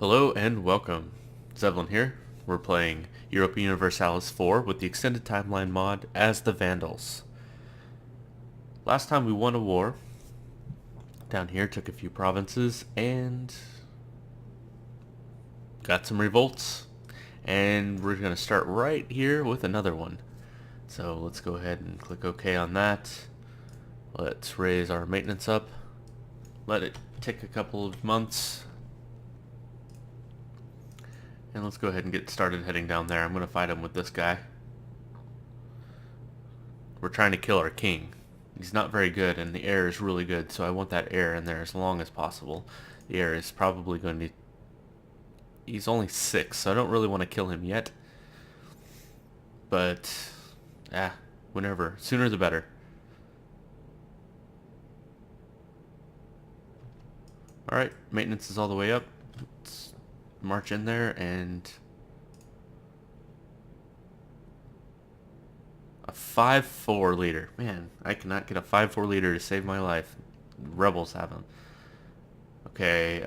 Hello and welcome. Zevlin here. We're playing Europa Universalis IV with the extended timeline mod as the Vandals. Last time we won a war down here, took a few provinces, and got some revolts. And we're going to start right here with another one. So let's go ahead and click OK on that. Let's raise our maintenance up. Let it take a couple of months. And let's go ahead and get started heading down there. I'm going to fight him with this guy. We're trying to kill our king. He's not very good, and the heir is really good, so I want that heir in there as long as possible. The heir is probably going to... He's only 6, so I don't really want to kill him yet. But, whenever. Sooner the better. Alright, maintenance is all the way up. Let's march in there and... A 5-4 leader. Man, I cannot get a 5-4 leader to save my life. Rebels have him. Okay,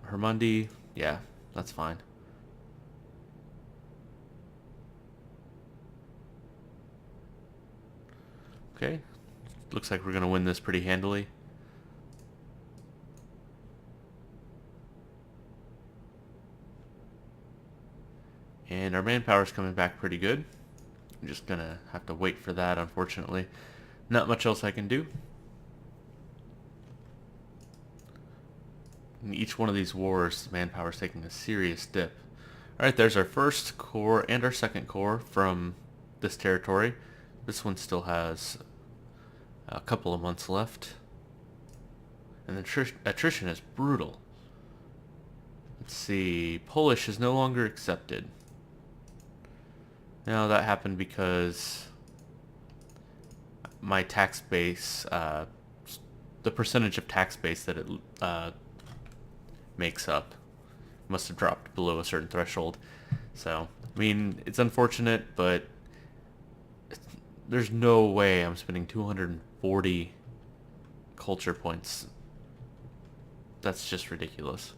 Hermundi. Yeah, that's fine. Okay, looks like we're going to win this pretty handily. And our manpower is coming back pretty good. I'm just gonna have to wait for that, unfortunately. Not much else I can do. In each one of these wars, manpower is taking a serious dip. Alright, there's our first corps and our second corps from this territory. This one still has a couple of months left. And the attrition is brutal. Let's see, Polish is no longer accepted. Now that happened because my tax base, the percentage of tax base that it makes up must have dropped below a certain threshold. So, I mean, it's unfortunate, but there's no way I'm spending 240 culture points. That's just ridiculous.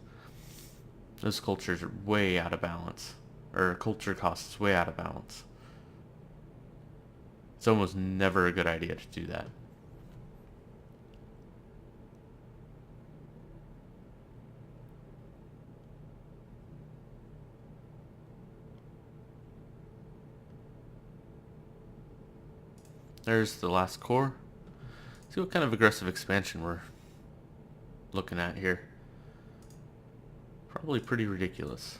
Those cultures are way out of balance. Or culture costs way out of balance. It's almost never a good idea to do that. There's the last core. See what kind of aggressive expansion we're looking at here. Probably pretty ridiculous.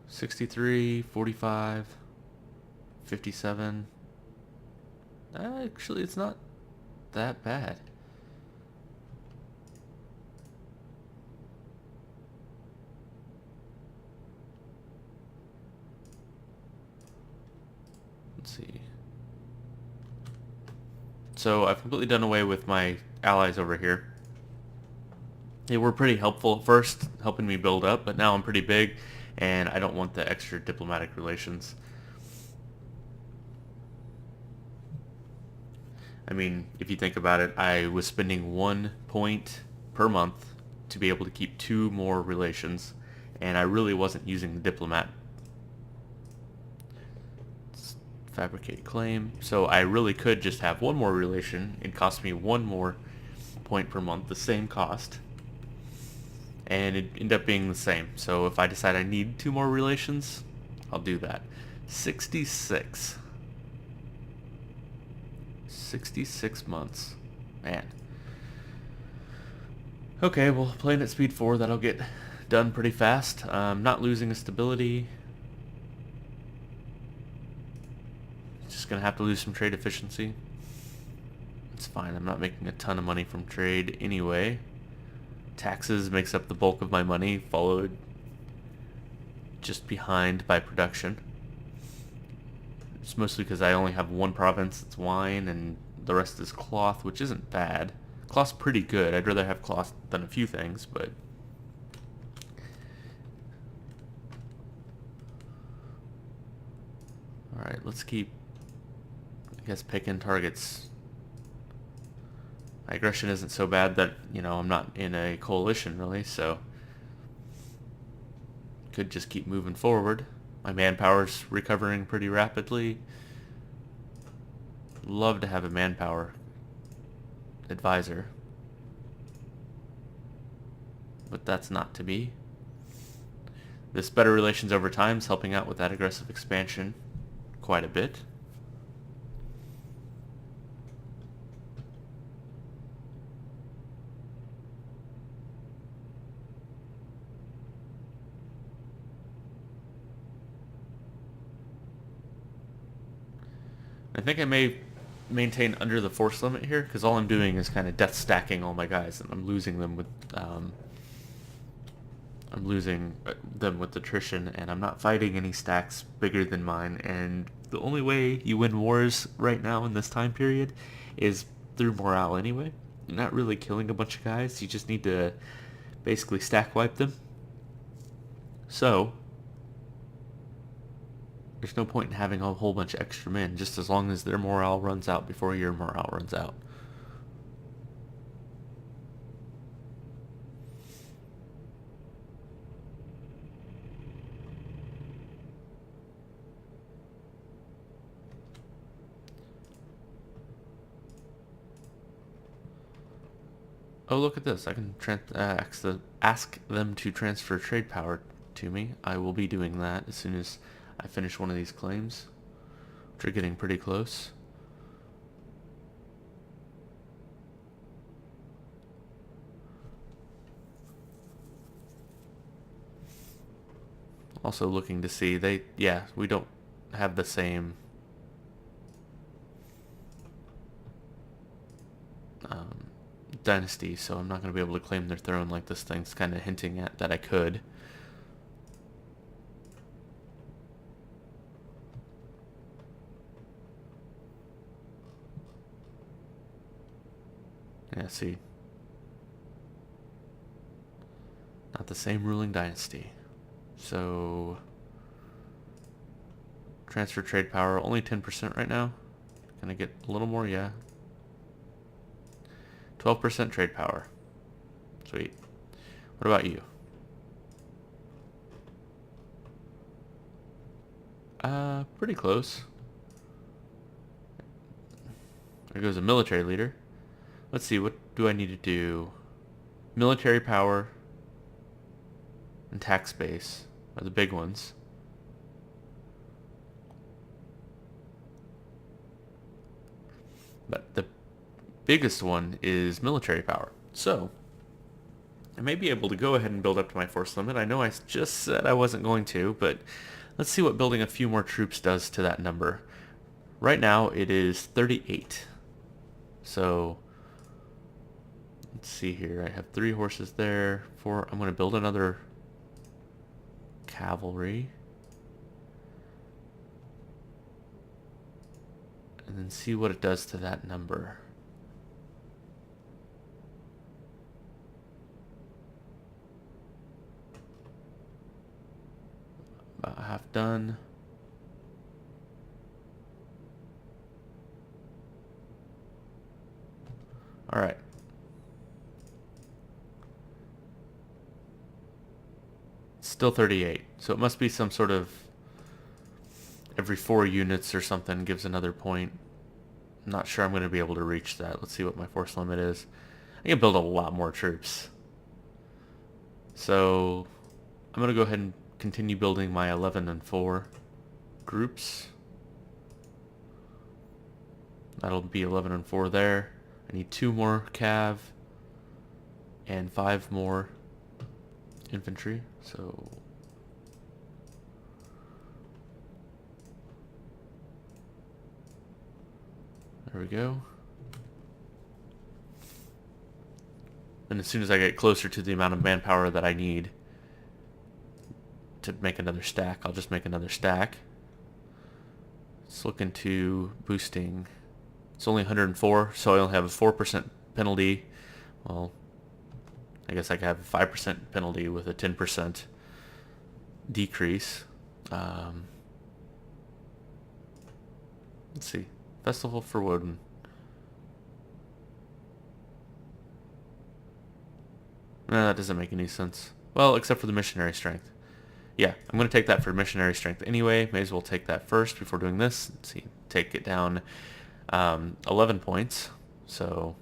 63, 45, 57. Actually, it's not that bad. Let's see. So I've completely done away with my allies over here. They were pretty helpful at first, helping me build up, but now I'm pretty big, and I don't want the extra diplomatic relations. I mean, if you think about it, I was spending 1 point per month to be able to keep 2 more relations, and I really wasn't using the diplomat. Let's fabricate claim. So I really could just have 1 more relation. It cost me 1 more point per month, the same cost. And it ended up being the same. So if I decide I need 2 more relations, I'll do that. 66. 66 months. Man. Okay, well, playing at speed 4, that'll get done pretty fast. Not losing a stability. Just gonna have to lose some trade efficiency. It's fine, I'm not making a ton of money from trade anyway. Taxes makes up the bulk of my money, followed just behind by production. It's mostly because I only have 1 province, it's wine, and the rest is cloth, which isn't bad. Cloth's pretty good. I'd rather have cloth than a few things, but... Alright, let's keep, I guess, picking targets. My aggression isn't so bad that, you know, I'm not in a coalition really, so could just keep moving forward. My manpower's recovering pretty rapidly. Love to have a manpower advisor, but that's not to be. This better relations over time is helping out with that aggressive expansion quite a bit. I think I may maintain under the force limit here, because all I'm doing is kind of death stacking all my guys, and I'm losing them with attrition, and I'm not fighting any stacks bigger than mine. And the only way you win wars right now in this time period is through morale anyway. You're not really killing a bunch of guys. You just need to basically stack wipe them. So there's no point in having a whole bunch of extra men, just as long as their morale runs out before your morale runs out. Oh, look at this. I can ask them to transfer trade power to me. I will be doing that as soon as I finish one of these claims, which are getting pretty close. Also looking to see, we don't have the same dynasty, so I'm not going to be able to claim their throne like this thing's kind of hinting at that I could. Yeah, see. Not the same ruling dynasty. So, transfer trade power, only 10% right now. Can I get a little more? Yeah. 12% trade power. Sweet. What about you? Pretty close. There goes a military leader. Let's see, what do I need to do? Military power and tax base are the big ones. But the biggest one is military power. So, I may be able to go ahead and build up to my force limit. I know I just said I wasn't going to, but let's see what building a few more troops does to that number. Right now, it is 38. So, let's see here. I have 3 horses there. 4. I'm going to build another cavalry. And then see what it does to that number. About half done. All right. Still 38. So it must be some sort of every 4 units or something gives another point. I'm not sure I'm going to be able to reach that. Let's see what my force limit is. I can build a lot more troops. So I'm going to go ahead and continue building my 11 and 4 groups. That'll be 11 and 4 there. I need 2 more cav and 5 more infantry. So there we go. And as soon as I get closer to the amount of manpower that I need to make another stack, I'll just make another stack. Let's look into boosting. It's only 104, so I only have a 4% penalty. Well, I guess I could have a 5% penalty with a 10% decrease. Let's see. Festival for Woden. No, that doesn't make any sense. Well, except for the missionary strength. Yeah, I'm going to take that for missionary strength anyway. May as well take that first before doing this. Let's see, take it down 11 points. So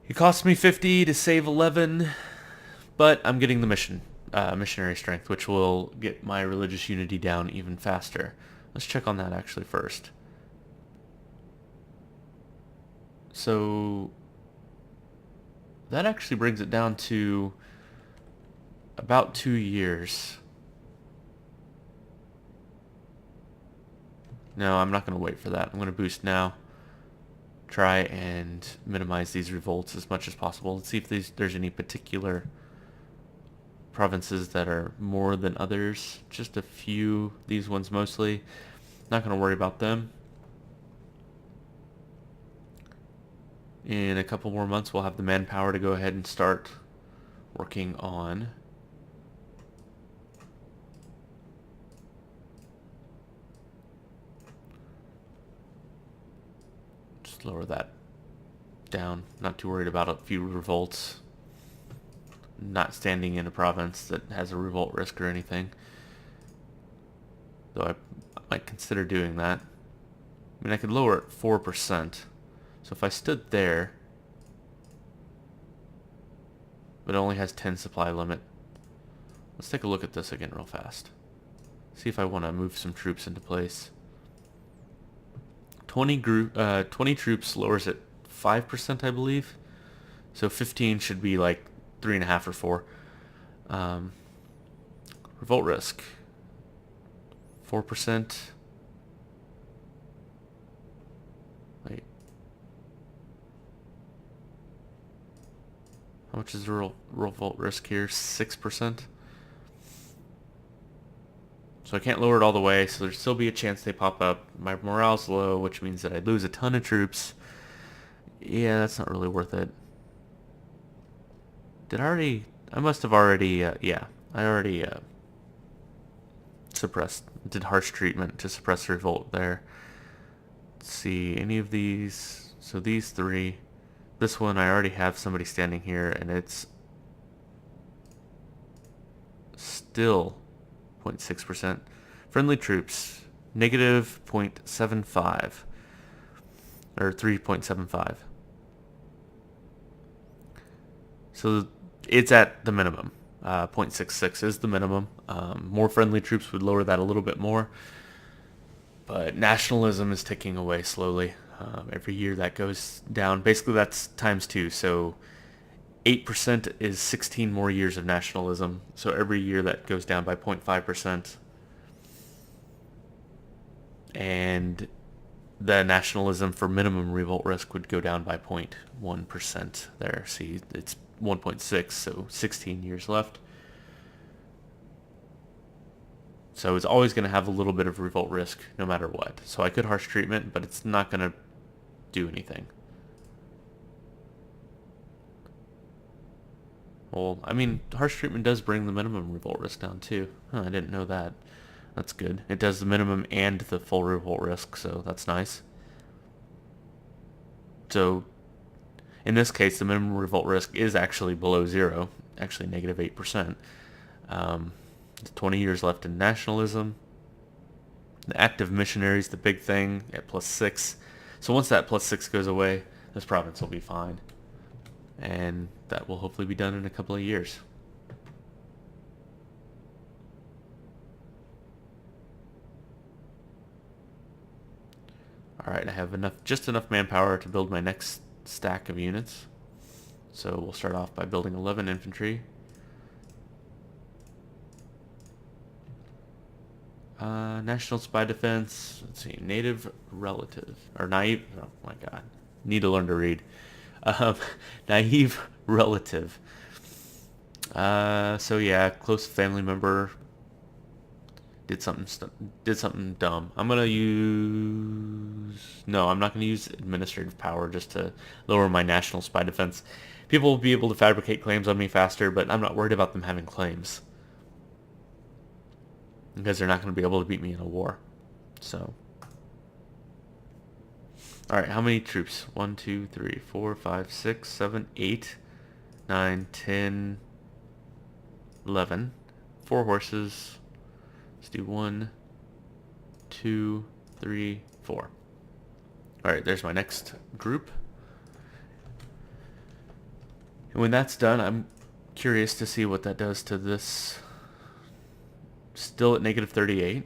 it costs me 50 to save 11, but I'm getting the missionary strength, which will get my religious unity down even faster. Let's check on that actually first. So that actually brings it down to about 2 years. No, I'm not going to wait for that. I'm going to boost now. Try and minimize these revolts as much as possible. Let's see if there's any particular provinces that are more than others. Just a few. These ones mostly. Not going to worry about them. In a couple more months, we'll have the manpower to go ahead and start working on just lower that down. Not too worried about a few revolts. Not standing in a province that has a revolt risk or anything. Though I might consider doing that. I mean, I could lower it 4%. So if I stood there, but it only has 10 supply limit. Let's take a look at this again real fast. See if I want to move some troops into place. 20 troops lowers it 5%, I believe. So 15 should be like 3.5 or 4. Revolt risk 4%. Wait. How much is the revolt risk here? 6%. So I can't lower it all the way, so there'll still be a chance they pop up. My morale's low, which means that I'd lose a ton of troops. Yeah, that's not really worth it. I must have already, yeah. I already did harsh treatment to suppress revolt there. Let's see, any of these, so these 3. This one, I already have somebody standing here, and it's still 0.6%. Friendly troops, negative 0.75, or 3.75. So it's at the minimum. 0.66 is the minimum. More friendly troops would lower that a little bit more. But nationalism is ticking away slowly. Every year that goes down. Basically, that's times 2. So 8% is 16 more years of nationalism. So every year that goes down by 0.5%. And the nationalism for minimum revolt risk would go down by 0.1% there. See, it's 1.6, so 16 years left. So it's always going to have a little bit of revolt risk no matter what. So I could harsh treatment, but it's not going to do anything. Well, I mean, harsh treatment does bring the minimum revolt risk down too. Huh, I didn't know that. That's good. It does the minimum and the full revolt risk, so that's nice. So in this case, the minimum revolt risk is actually below 0, actually negative 8%. 20 years left in nationalism. The active missionary is the big thing at +6. So once that +6 goes away, this province will be fine. And that will hopefully be done in a couple of years. Alright, I have just enough manpower to build my next stack of units. So we'll start off by building 11 infantry. National Spy Defense. Let's see. Native Relative. Or Naive. Oh my god. Need to learn to read. Naive Relative. So yeah, close family member did something dumb. I'm not gonna use administrative power just to lower my national spy defense. People will be able to fabricate claims on me faster, but I'm not worried about them having claims. Because they're not going to be able to beat me in a war. So. Alright, how many troops? 1, 2, 3, 4, 5, 6, 7, 8. 9, 10, 11. 4 horses. Let's do 1, 2, 3, 4. Alright, there's my next group. And when that's done, I'm curious to see what that does to this. Still at negative 38.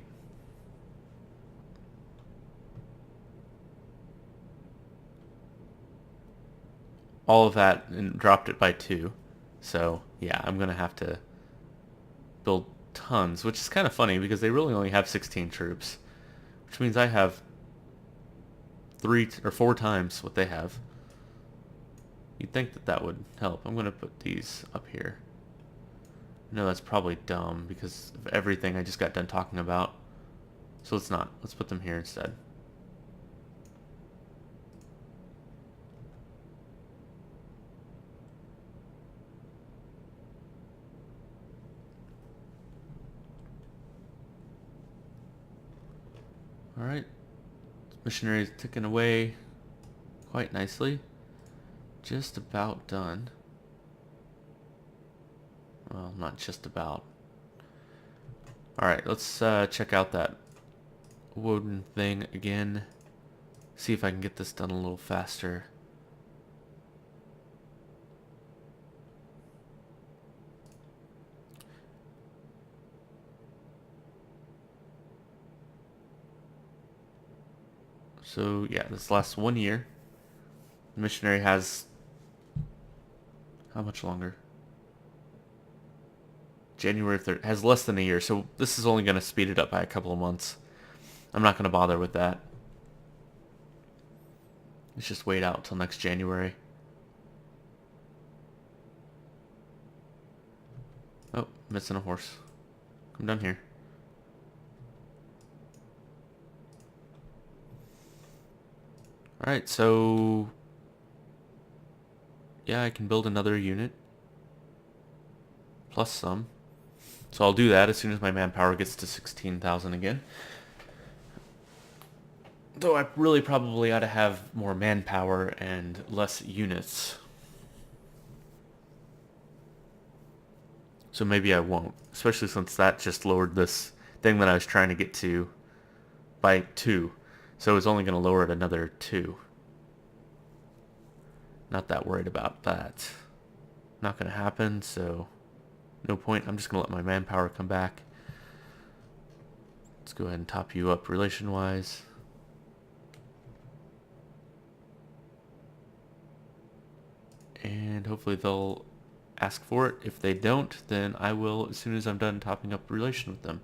All of that and dropped it by 2. So yeah, I'm gonna have to build tons, which is kind of funny because they really only have 16 troops, which means I have 3 or 4 times what they have. You'd think that that would help. I'm gonna put these up here. No, that's probably dumb because of everything I just got done talking about. So let's not. Let's put them here instead. Alright. Missionary is ticking away quite nicely. Just about done. Well, not just about. Alright, let's check out that Woden thing again. See if I can get this done a little faster. So yeah, this lasts 1 year. The missionary has how much longer? January 3rd has less than a year, so this is only going to speed it up by a couple of months. I'm not going to bother with that. Let's just wait out till next January. Oh, missing a horse. Come down here. Alright, so yeah, I can build another unit. Plus some. So I'll do that as soon as my manpower gets to 16,000 again. Though I really probably ought to have more manpower and less units. So maybe I won't. Especially since that just lowered this thing that I was trying to get to by 2. So it's only going to lower it another 2. Not that worried about that. Not going to happen, so no point. I'm just going to let my manpower come back. Let's go ahead and top you up relation-wise. And hopefully they'll ask for it. If they don't, then I will as soon as I'm done topping up relation with them.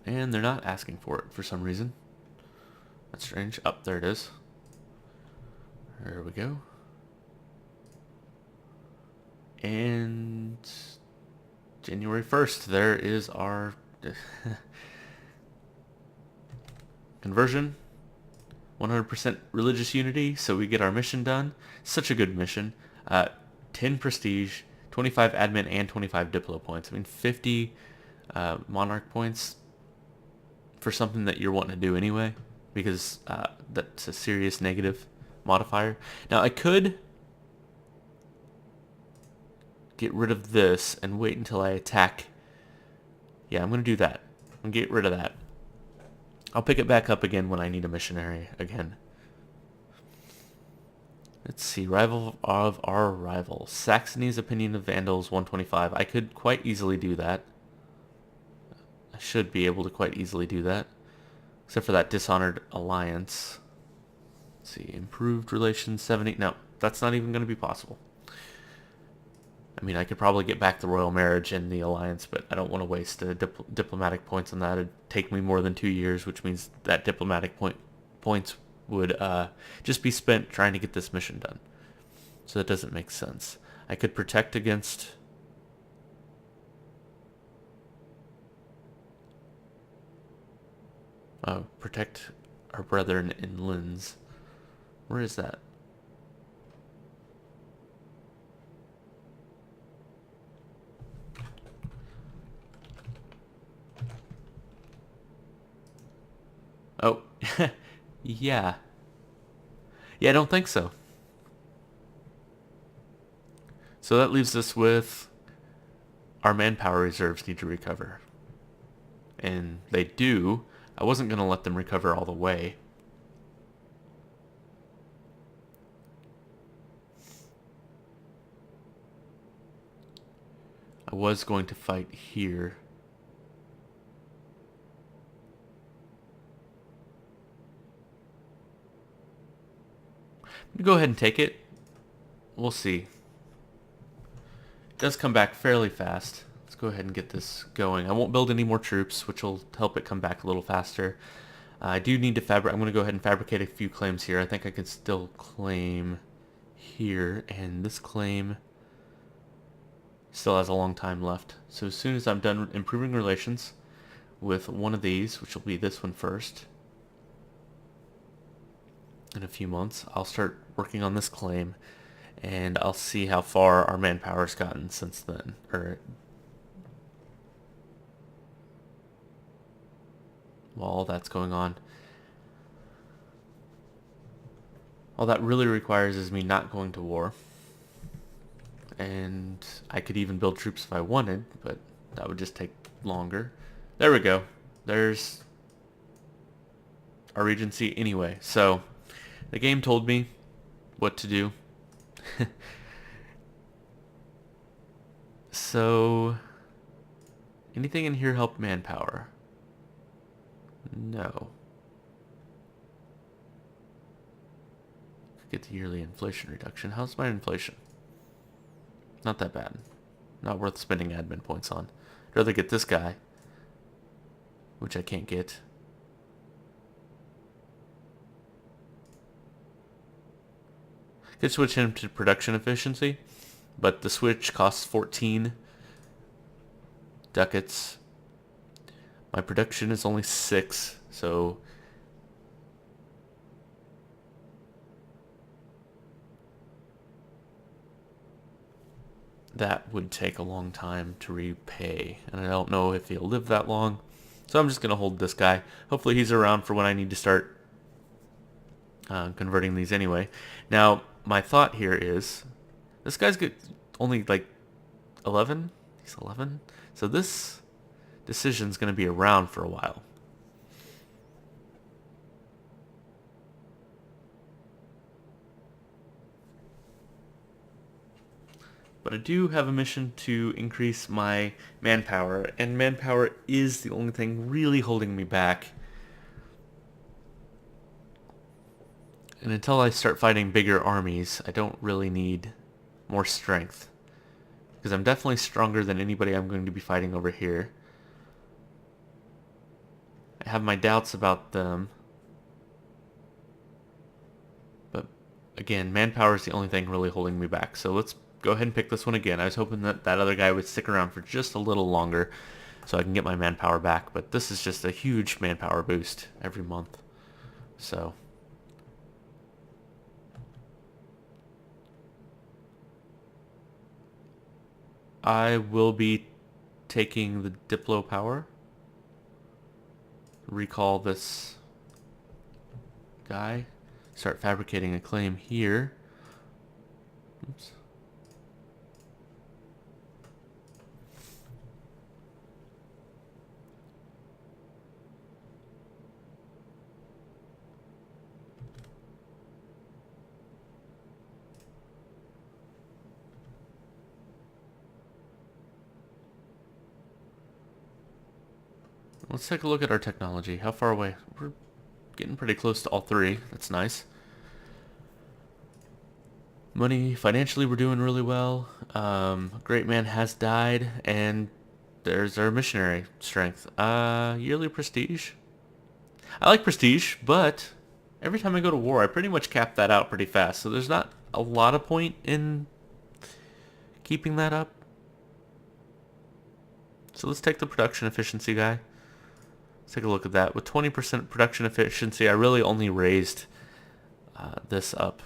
And they're not asking for it for some reason. That's strange. Up there it is. There we go. And January 1st, there is our conversion. 100% religious unity, so we get our mission done. Such a good mission. 10 prestige, 25 admin, and 25 diplo points. I mean, 50 monarch points for something that you're wanting to do anyway, because that's a serious negative modifier. Now, I could get rid of this and wait until I attack. Yeah, I'm going to do that. I'm going to get rid of that. I'll pick it back up again when I need a missionary again. Let's see. Rival of our rival. Saxony's opinion of Vandals 125. I could quite easily do that. I should be able to quite easily do that. Except for that dishonored alliance. Let's see. Improved relations 70. No, that's not even going to be possible. I mean, I could probably get back the royal marriage and the alliance, but I don't want to waste diplomatic points on that. It'd take me more than 2 years, which means that diplomatic points would just be spent trying to get this mission done. So that doesn't make sense. I could protect against... protect our brethren in Linz. Where is that? Oh, Yeah. Yeah, I don't think so. So that leaves us with our manpower reserves need to recover. And they do. I wasn't going to let them recover all the way. I was going to fight here. Go ahead and take it. We'll see. It does come back fairly fast. Let's go ahead and get this going. I won't build any more troops, which will help it come back a little faster. I do need to fabricate. I'm going to go ahead and fabricate a few claims here. I think I can still claim here, and this claim still has a long time left. So as soon as I'm done improving relations with one of these, which will be this one first, in a few months, I'll start working on this claim, and I'll see how far our manpower's gotten since then. While all that's going on. All that really requires is me not going to war. And I could even build troops if I wanted, but that would just take longer. There we go. There's our regency anyway. So the game told me what to do. So anything in here help manpower? No. Get the yearly inflation reduction. How's my inflation? Not that bad. Not worth spending admin points on. I'd rather get this guy, which I can't get. Could switch him to production efficiency, but the switch costs 14 ducats. My production is only 6, so that would take a long time to repay, and I don't know if he'll live that long, so I'm just going to hold this guy. Hopefully he's around for when I need to start converting these anyway. Now, my thought here is, this guy's only like 11? He's 11? So this decision's going to be around for a while. But I do have a mission to increase my manpower, and manpower is the only thing really holding me back. And until I start fighting bigger armies, I don't really need more strength. Because I'm definitely stronger than anybody I'm going to be fighting over here. I have my doubts about them. But again, manpower is the only thing really holding me back. So let's go ahead and pick this one again. I was hoping that that other guy would stick around for just a little longer so I can get my manpower back. But this is just a huge manpower boost every month. So I will be taking the Diplo power. Recall this guy. Start fabricating a claim here. Oops. Let's take a look at our technology. How far away? We're getting pretty close to all three. That's nice. Money, financially, we're doing really well. A great man has died, and there's our missionary strength. Yearly prestige. I like prestige, but every time I go to war, I pretty much cap that out pretty fast. So there's not a lot of point in keeping that up. So let's take the production efficiency guy. Let's take a look at that. With 20% production efficiency, I really only raised this up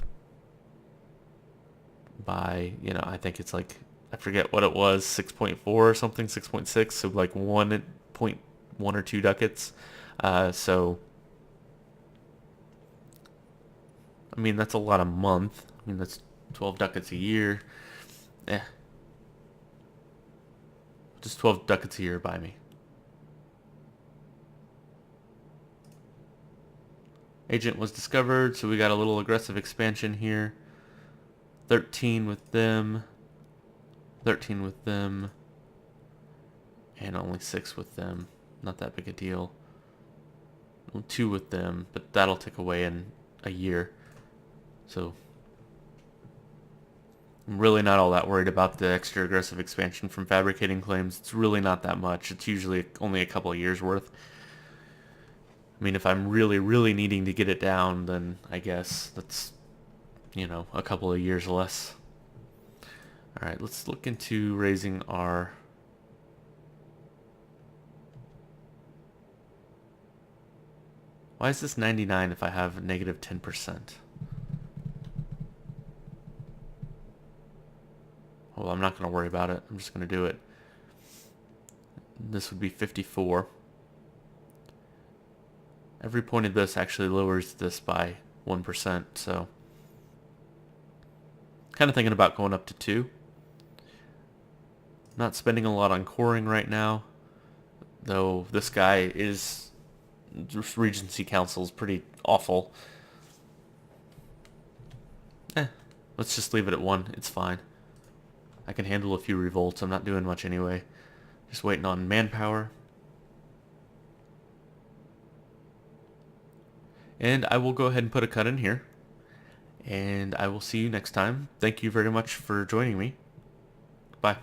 by, I think it's like, I forget what it was, 6.4 or something, 6.6, so like 1.1 or 2 ducats. So I mean, that's a lot a month. I mean, that's 12 ducats a year. Eh. Just 12 ducats a year buy me. Agent was discovered, so we got a little aggressive expansion here. 13 with them. 13 with them. And only 6 with them. Not that big a deal. 2 with them, but that'll tick away in a year. So I'm really not all that worried about the extra aggressive expansion from fabricating claims. It's really not that much. It's usually only a couple of years worth. I mean, if I'm really, really needing to get it down, then I guess that's, you know, a couple of years less. Alright, let's look into raising our... Why is this 99 if I have negative 10%? Well, I'm not going to worry about it. I'm just going to do it. This would be 54. Every point of this actually lowers this by 1%, so... Kind of thinking about going up to 2. Not spending a lot on coring right now, though this guy is... Regency Council is pretty awful. Let's just leave it at 1. It's fine. I can handle a few revolts. I'm not doing much anyway. Just waiting on manpower. And I will go ahead and put a cut in here. And I will see you next time. Thank you very much for joining me. Bye.